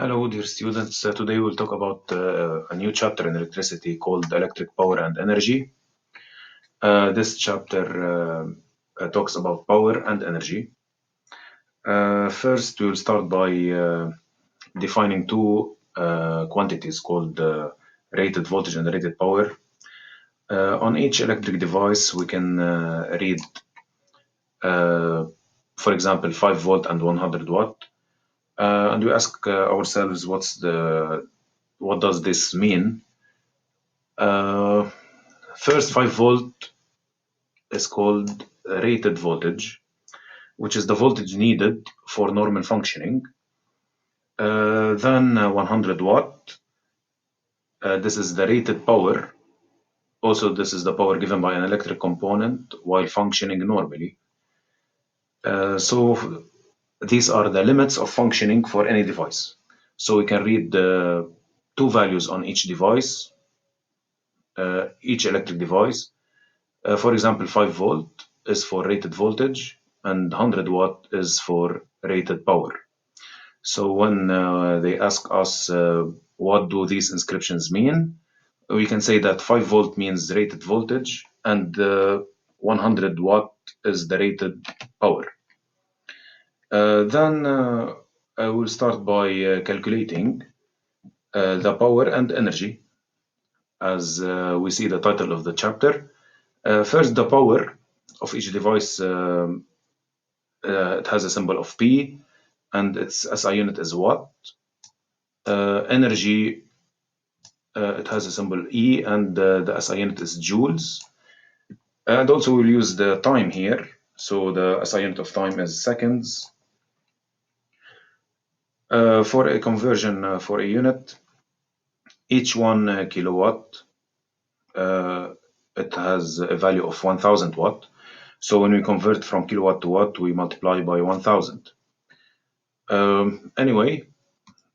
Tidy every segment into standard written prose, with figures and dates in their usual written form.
Hello, dear students. Today we'll talk about a new chapter in electricity called electric power and energy. This chapter talks about power and energy. First, we'll start by defining two quantities called rated voltage and rated power. On each electric device, we can read, for example, 5 volt and 100 watt. And we ask ourselves, what does this mean? First, 5 volt is called rated voltage, which is the voltage needed for normal functioning. Then 100 watt, this is the rated power. Also, this is the power given by an electric component while functioning normally. So these are the limits of functioning for any device. So we can read the two values on each device, each electric device. For example, 5 volt is for rated voltage and 100 watt is for rated power. So when they ask us what do these inscriptions mean, we can say that 5 volt means rated voltage and 100 watt is the rated power. Then I will start by calculating the power and energy as we see the title of the chapter. First, the power of each device, it has a symbol of P and its SI unit is watt. Energy, it has a symbol E and the SI unit is joules. And also we'll use the time here. So the SI unit of time is seconds. For a conversion for a unit, each 1 kilowatt, it has a value of 1000 watt. So when we convert from kilowatt to watt, we multiply by 1000. Anyway,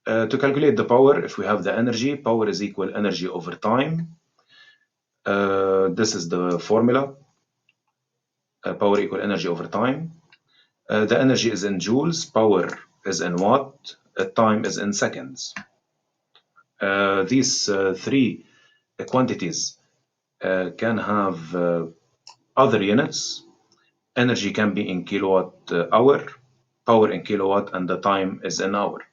to calculate the power, if we have the energy, power is equal energy over time. This is the formula. Power equal energy over time. The energy is in joules, power is in watt, time is in seconds. These three quantities can have other units. Energy can be in kilowatt hour, power in kilowatt, and the time is in hour.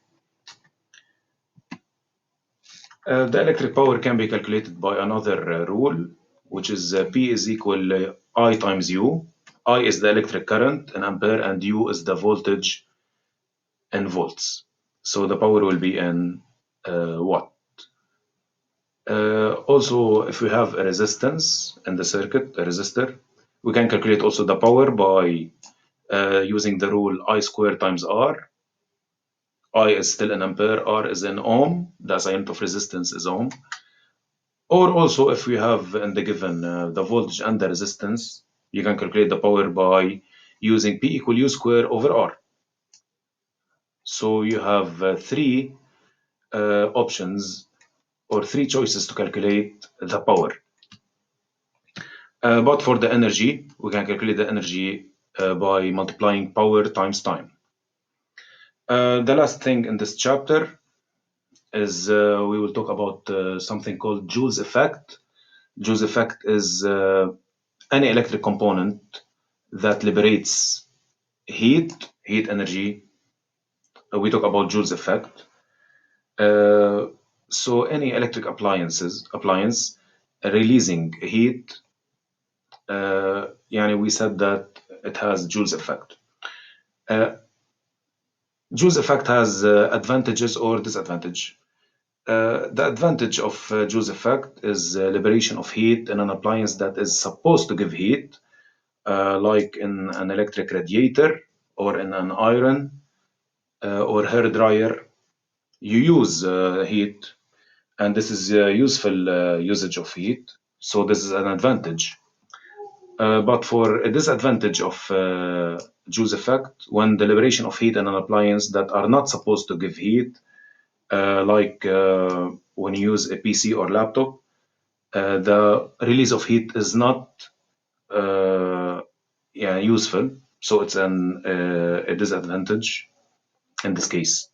The electric power can be calculated by another rule, which is P is equal I times U. I is the electric current in ampere and U is the voltage in volts. So the power will be in watt. Also, if we have a resistance in the circuit, a resistor, we can calculate also the power by using the rule I squared times R. I is still in ampere, R is in ohm, the SI unit of resistance is ohm. Or also if we have in the given the voltage and the resistance, you can calculate the power by using P equal U square over R. So you have three options or three choices to calculate the power. But for the energy, we can calculate the energy by multiplying power times time. The last thing in this chapter is we will talk about something called Joule's effect. Joule's effect is any electric component that liberates heat energy. We talk about Joule's effect. So any electric appliance releasing heat, we said that it has Joule's effect. Joule's effect has advantages or disadvantage. The advantage of Joule's effect is liberation of heat in an appliance that is supposed to give heat, like in an electric radiator or in an iron or hair dryer. You use heat, and this is useful usage of heat, so this is an advantage. But for a disadvantage of Joule's effect, when the liberation of heat in an appliance that are not supposed to give heat, like when you use a PC or laptop, the release of heat is not useful, so it's a disadvantage in this case.